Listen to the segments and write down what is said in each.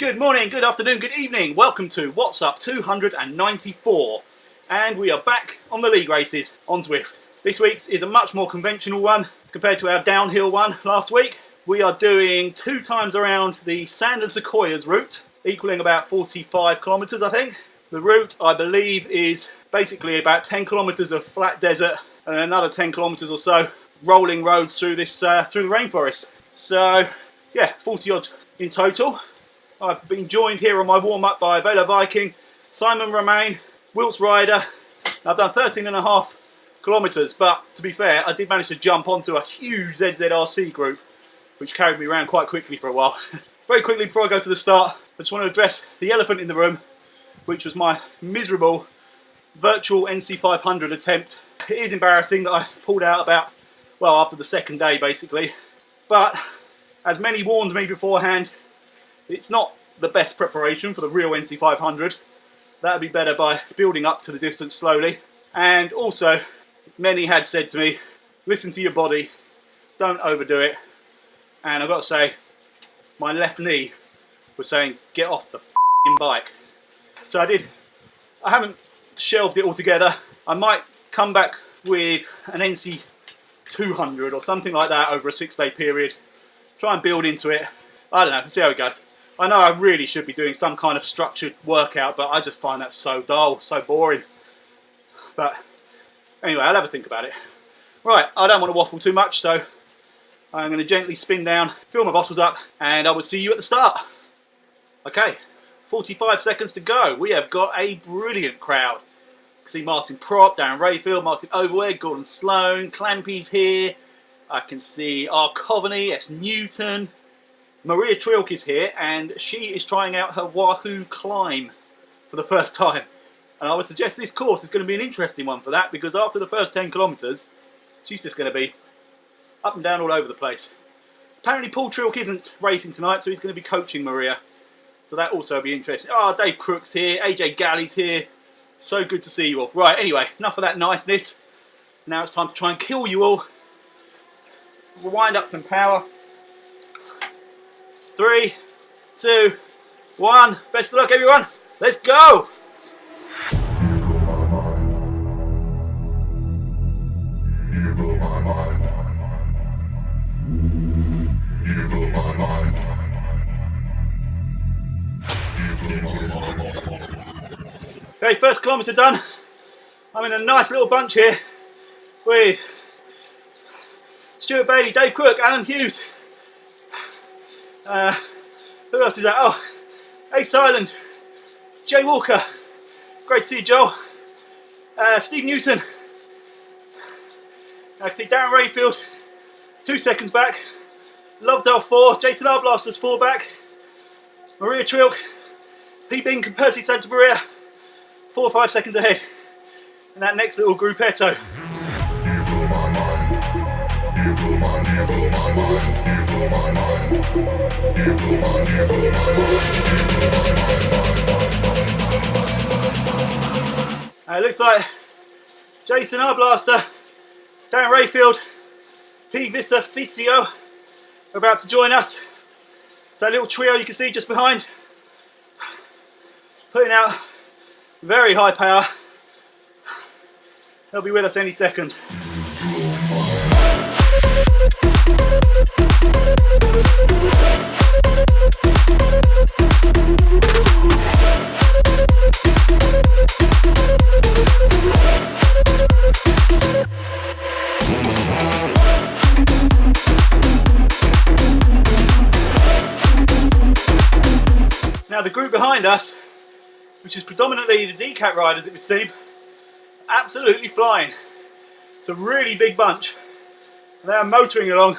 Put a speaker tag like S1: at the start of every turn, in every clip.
S1: Good morning, good afternoon, good evening. Welcome to What's Up 294. And we are back on the league races on Zwift. This week's is a much more conventional one compared to our downhill one last week. We are doing 2 times around the Sand and Sequoias route, equaling about 45 kilometres I think. The route I believe is basically about 10 kilometres of flat desert and another 10 kilometres or so rolling roads through this through the rainforest. So yeah, 40 odd in total. I've been joined here on my warm-up by Vela Viking, Simon Romain, Wilts Ryder. I've done 13.5 kilometres, but to be fair, I did manage to jump onto a huge ZZRC group, which carried me around quite quickly for a while. Very quickly before I go to the start, I just want to address the elephant in the room, which was my miserable virtual NC500 attempt. It is embarrassing that I pulled out about, well, after the second day basically, but as many warned me beforehand, it's not the best preparation for the real NC500. That would be better by building up to the distance slowly. And also, many had said to me, listen to your body, don't overdo it. And I've got to say, my left knee was saying, get off the f***ing bike. So I haven't shelved it altogether. I might come back with an NC200 or something like that over a 6-day period. Try and build into it. I don't know, see how it goes. I know I really should be doing some kind of structured workout, but I just find that so dull, so boring. But anyway, I'll have a think about it. Right, I don't want to waffle too much, so I'm going to gently spin down, fill my bottles up, and I will see you at the start. Okay, 45 seconds to go. We have got a brilliant crowd. You can see Martin Prop, Darren Rayfield, Martin Overweg, Gordon Sloan, Clampy's here. I can see R. Coveney, S. Newton. Maria Trilk is here, and she is trying out her Wahoo climb for the first time. And I would suggest this course is going to be an interesting one for that, because after the first 10 kilometres, she's just going to be up and down all over the place. Apparently Paul Trilk isn't racing tonight, so he's going to be coaching Maria. So that also will be interesting. Oh, Dave Crook's here, AJ Galley's here. So good to see you all. Right, anyway, enough of that niceness. Now it's time to try and kill you all. We'll wind up some power. 3, 2, 1. Best of luck, everyone. Let's go. Okay, first kilometre done. I'm in a nice little bunch here with Stuart Bailey, Dave Crook, Alan Hughes. Who else is that? Oh, Ace Island, Jay Walker, great to see you, Joel. Steve Newton. I can see Darren Rayfield, 2 seconds back. Lovedale 4, Jason Arblasters 4 back. Maria Trilk, P. Bink and Percy Santa Maria, 4 or 5 seconds ahead. And that next little gruppetto. It looks like Jason Arblaster, Darren Rayfield, P. Vissa Ficio are about to join us. It's that little trio you can see just behind, putting out very high power. They'll be with us any second. Now the group behind us, which is predominantly the DCAT riders it would seem, absolutely flying. It's a really big bunch. They are motoring along,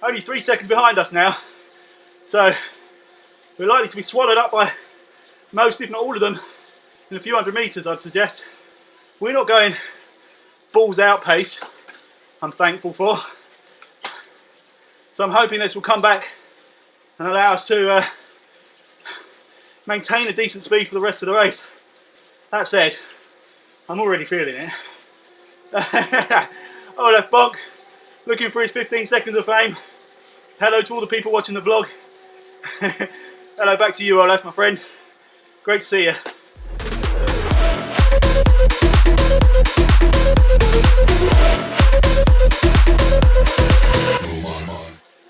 S1: only 3 seconds behind us now. So we're likely to be swallowed up by most, if not all of them, in a few hundred metres, I'd suggest. We're not going balls out pace, I'm thankful for. So I'm hoping this will come back and allow us to maintain a decent speed for the rest of the race. That said, I'm already feeling it. Olaf Bonk, looking for his 15 seconds of fame. Hello to all the people watching the vlog. Hello back to you, Allez, my friend. Great to see you.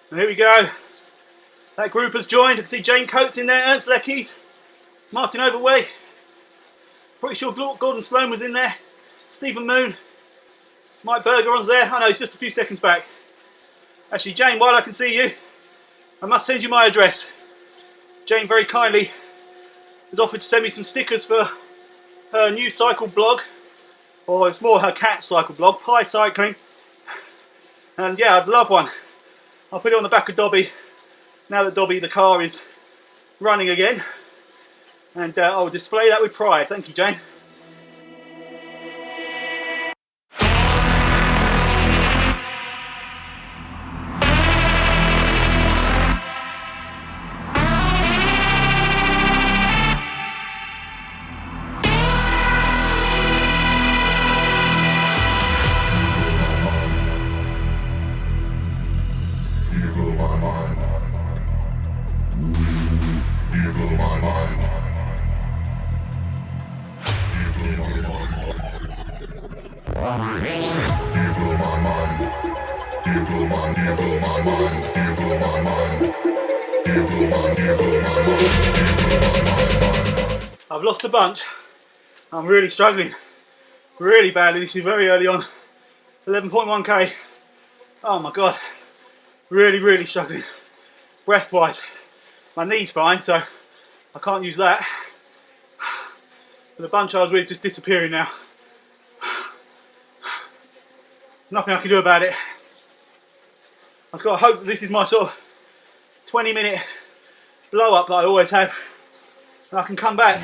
S1: And here we go. That group has joined. I can see Jane Coates in there, Ernst Leckies, Martin Overweg. Pretty sure Gordon Sloan was in there. Stephen Moon. Mike Bergeron's there. I know, it's just a few seconds back. Actually, Jane, while I can see you, I must send you my address. Jane very kindly has offered to send me some stickers for her new cycle blog. Or it's more her cat cycle blog, Pie Cycling. And yeah, I'd love one. I'll put it on the back of Dobby, now that Dobby the car is running again. And I'll display that with pride. Thank you, Jane. I've lost the bunch. I'm really struggling, really badly. This is very early on, 11.1k. Oh my god, really struggling. Breath wise, my knee's fine, so I can't use that. But the bunch I was with just disappearing now. Nothing I can do about it. I've got to hope that this is my sort of 20-minute blow up that I always have, and I can come back.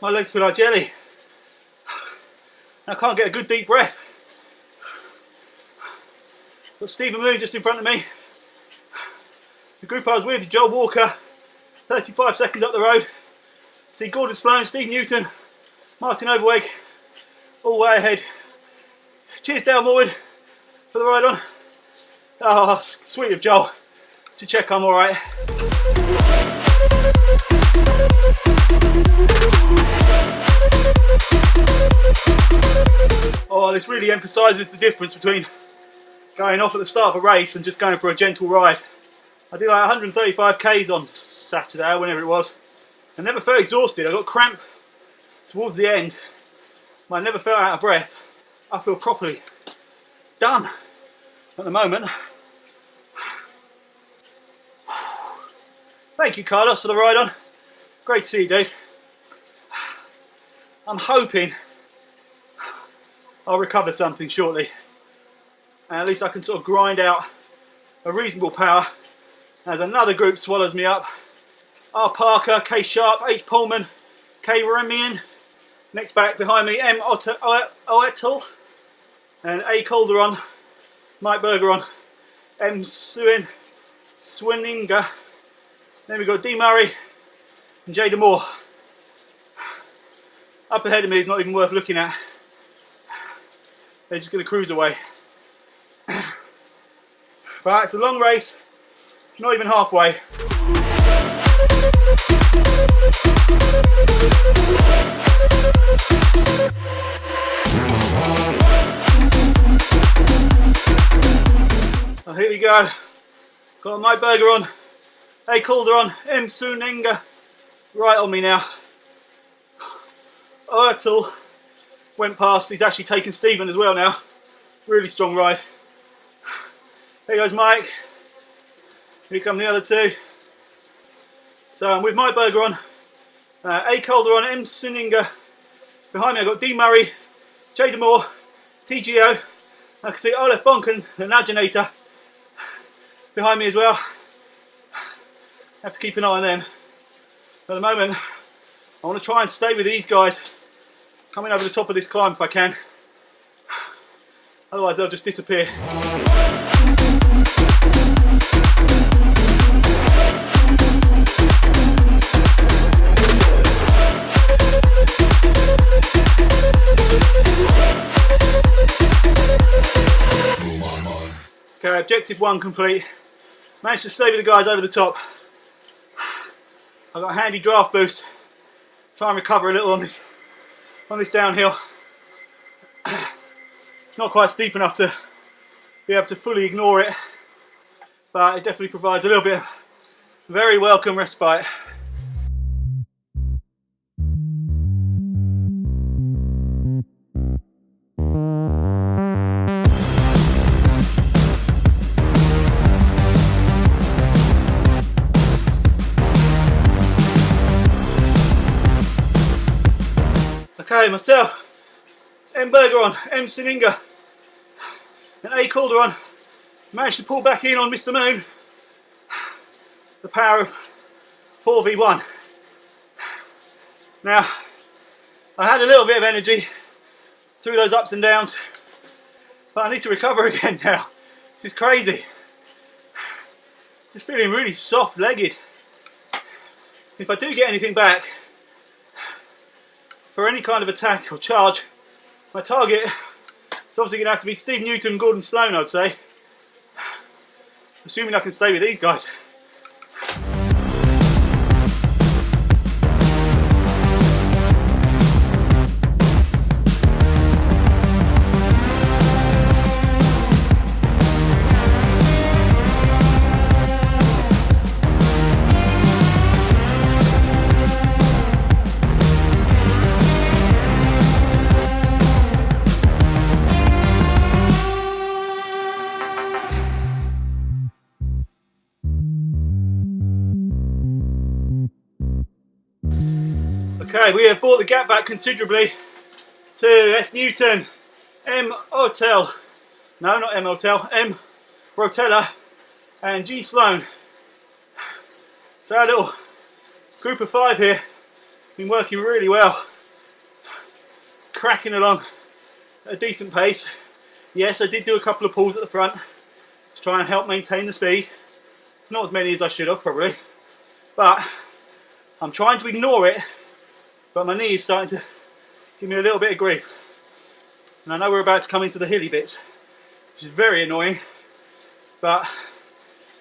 S1: My legs feel like jelly. I can't get a good deep breath. Got Stephen Moon just in front of me. The group I was with, Joel Walker, 35 seconds up the road. See Gordon Sloan, Steve Newton, Martin Overweg, all way ahead. Cheers Dale Morwood for the ride on. Oh, sweet of Joel to check I'm alright. Oh, this really emphasises the difference between going off at the start of a race and just going for a gentle ride. I did like 135 k's on Saturday, or whenever it was. I never felt exhausted. I got cramp towards the end, but I never felt out of breath. I feel properly done at the moment. Thank you, Carlos, for the ride on. Great to see you, dude. I'm hoping I'll recover something shortly, and at least I can sort of grind out a reasonable power as another group swallows me up. R. Parker, K. Sharp, H. Pullman, K. Remian. Next back behind me, M. Oetel and A. Calderon, Mike Bergeron, M. Swininga. Then we've got D. Murray and J. Moore. Up ahead of me is not even worth looking at. They're just going to cruise away. But it's a long race, not even halfway. Oh, here we go. Got my burger on. A. Calderon, M. Sunenga, right on me now. Oertel went past. He's actually taken Stephen as well now. Really strong ride. There goes Mike. Here come the other two. So I'm with my burger on. A. Calderon, M. Suninga. Behind me I've got D. Murray, J. Moore, TGO. I can see Olaf Bonken, the Naginator, behind me as well. Have to keep an eye on them. At the moment, I want to try and stay with these guys, coming over the top of this climb if I can. Otherwise they'll just disappear. objective 1 complete. Managed to stay with the guys over the top. I've got a handy draft boost. Try and recover a little on this downhill. It's not quite steep enough to be able to fully ignore it, but it definitely provides a little bit of very welcome respite. Okay, myself, M Bergeron, M Sininga, and A Calderon managed to pull back in on Mr. Moon. The power of 4v1. Now, I had a little bit of energy through those ups and downs, but I need to recover again now. This is crazy. Just feeling really soft-legged. If I do get anything back, for any kind of attack or charge, my target is obviously going to have to be Steve Newton, Gordon Sloan, I'd say. Assuming I can stay with these guys. Okay, we have brought the gap back considerably to S Newton, M Hotel, no not M Hotel, M Rotella and G Sloan. So our little group of 5 here, been working really well, cracking along at a decent pace. Yes, I did do a couple of pulls at the front to try and help maintain the speed. Not as many as I should have probably, but I'm trying to ignore it. But my knee is starting to give me a little bit of grief. And I know we're about to come into the hilly bits, which is very annoying. But,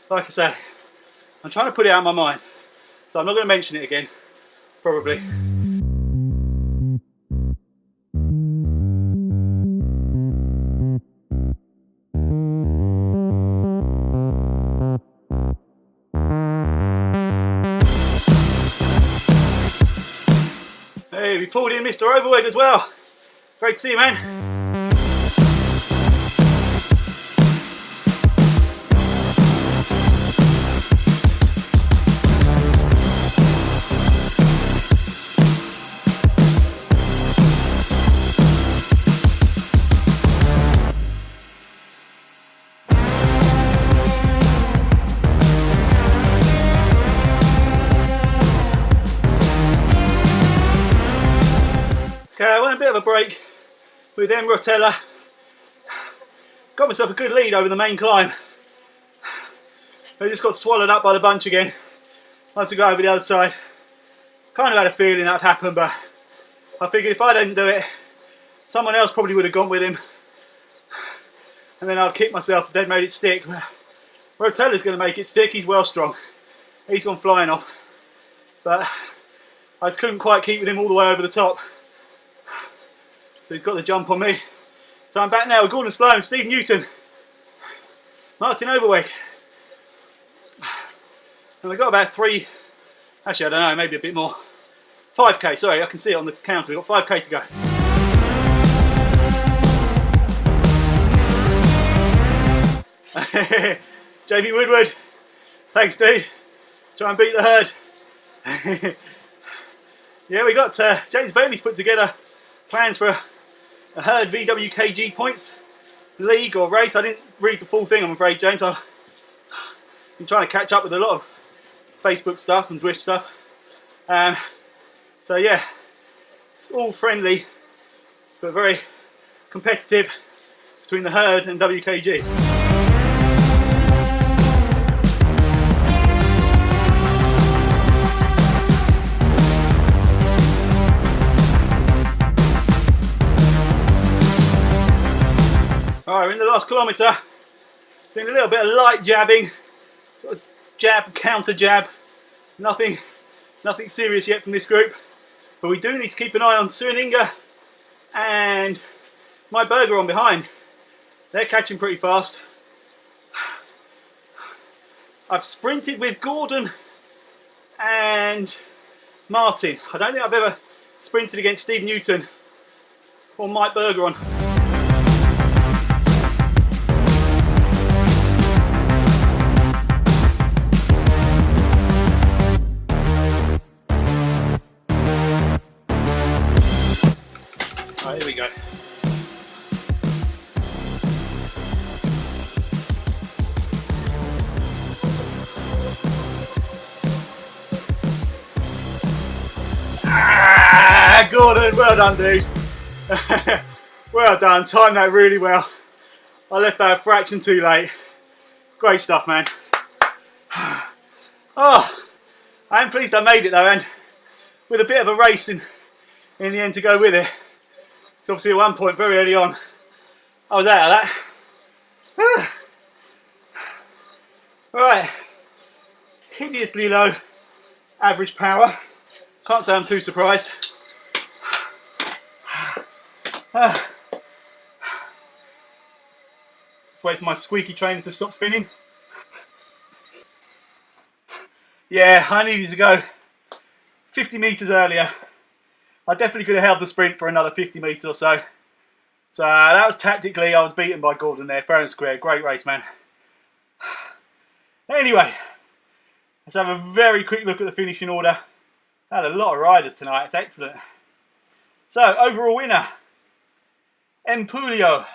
S1: like I say, I'm trying to put it out of my mind. So I'm not going to mention it again, probably. Hey, we pulled in Mr. Overweg as well. Great to see you, man. Okay, I went a bit of a break with M Rotella. Got myself a good lead over the main climb. I just got swallowed up by the bunch again once we got over the other side. Kind of had a feeling that would happen, but I figured if I didn't do it, someone else probably would have gone with him. And then I'd kick myself if they'd made it stick. Rotella's going to make it stick, he's well strong. He's gone flying off. But I just couldn't quite keep with him all the way over the top. So he's got the jump on me. So I'm back now with Gordon Sloan, Steve Newton, Martin Overweg. And we've got about 3, actually I don't know, maybe a bit more. 5k, sorry, I can see it on the counter. We've got 5k to go. JB Woodward, thanks Steve. Try and beat the herd. Yeah, we got James Bailey's put together plans for a herd WKG points league or race. I didn't read the full thing, I'm afraid, James. I've been trying to catch up with a lot of Facebook stuff and Zwift stuff. So yeah, it's all friendly but very competitive between the herd and WKG. Alright, we're in the last kilometre. Doing a little bit of light jabbing, sort of jab, counter jab. Nothing serious yet from this group, but we do need to keep an eye on Suninga and my burger on behind. They're catching pretty fast. I've sprinted with Gordon and Martin. I don't think I've ever sprinted against Steve Newton or Mike Bergeron. Right, here we go. Gordon, well done, dude. Well done, timed that really well. I left that a fraction too late. Great stuff, man. Oh, I am pleased I made it though, and with a bit of a race in the end to go with it. So obviously at one point very early on, I was out of that. Right, hideously low average power. Can't say I'm too surprised. Wait for my squeaky trainer to stop spinning. Yeah, I needed to go 50 metres earlier. I definitely could have held the sprint for another 50 metres or so. So that was tactically, I was beaten by Gordon there, fair and square. Great race, man. Anyway, let's have a very quick look at the finishing order. Had a lot of riders tonight, it's excellent. So, overall winner, Empulio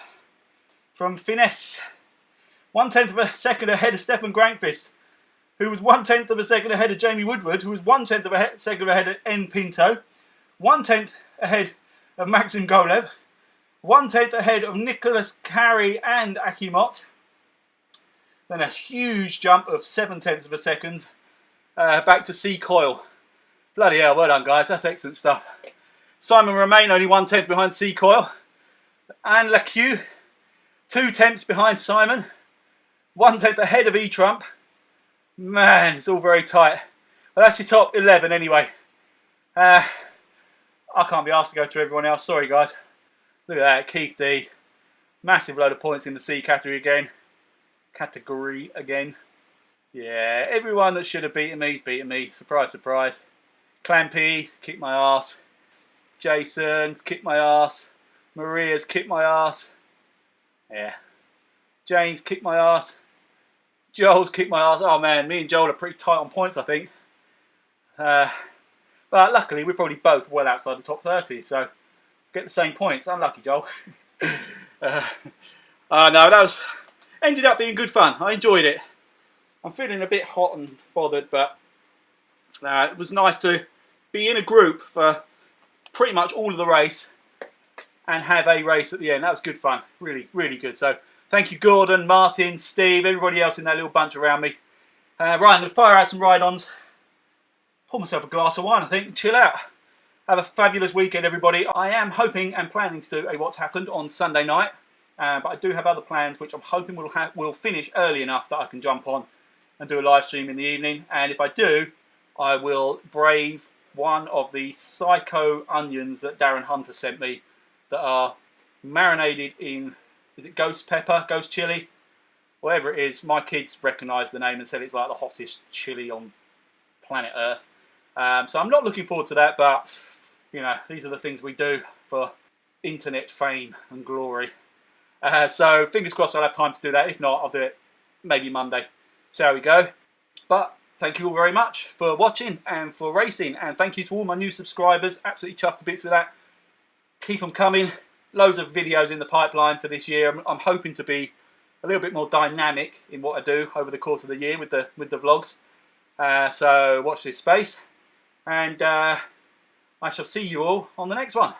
S1: from Finesse. 1/10 of a second ahead of Stefan Grankvist, who was 1/10 of a second ahead of Jamie Woodward, who was 1/10 of a second ahead of N Pinto, 1/10 ahead of Maxim Golev, 1/10 ahead of Nicholas Carey and Akimot. Then a huge jump of 7/10 of a second back to C Coyle. Bloody hell, well done guys, that's excellent stuff. Simon Romain only 1/10 behind C Coyle. And Lacue, 2/10 behind Simon, 1/10 ahead of E-Trump. Man, it's all very tight. Well, that's your top 11 anyway. I can't be asked to go through everyone else, sorry guys. Look at that, Keith D. Massive load of points in the C category again. Yeah, everyone that should have beaten me's beaten me. Surprise, surprise. Clampy, kicked my ass. Jason's kicked my ass. Maria's kicked my ass. Yeah. Jane's kicked my ass. Joel's kicked my ass. Oh man, me and Joel are pretty tight on points, I think. But luckily, we're probably both well outside the top 30, so get the same points. Unlucky, Joel. No, that ended up being good fun. I enjoyed it. I'm feeling a bit hot and bothered, but it was nice to be in a group for pretty much all of the race and have a race at the end. That was good fun. Really, really good. So thank you, Gordon, Martin, Steve, everybody else in that little bunch around me. Right, I'm going to fire out some ride-ons. Pour myself a glass of wine, I think, and chill out. Have a fabulous weekend, everybody. I am hoping and planning to do a What's Happened on Sunday night. But I do have other plans, which I'm hoping will finish early enough that I can jump on and do a live stream in the evening. And if I do, I will brave one of the psycho onions that Darren Hunter sent me that are marinated in, is it ghost pepper, ghost chili? Whatever it is, my kids recognise the name and said it's like the hottest chili on planet Earth. So I'm not looking forward to that, but you know, these are the things we do for internet fame and glory. So fingers crossed I'll have time to do that. If not, I'll do it maybe Monday. So how we go. But thank you all very much for watching and for racing. And thank you to all my new subscribers. Absolutely chuffed to bits with that. Keep them coming. Loads of videos in the pipeline for this year. I'm hoping to be a little bit more dynamic in what I do over the course of the year with the vlogs. So watch this space. And I shall see you all on the next one.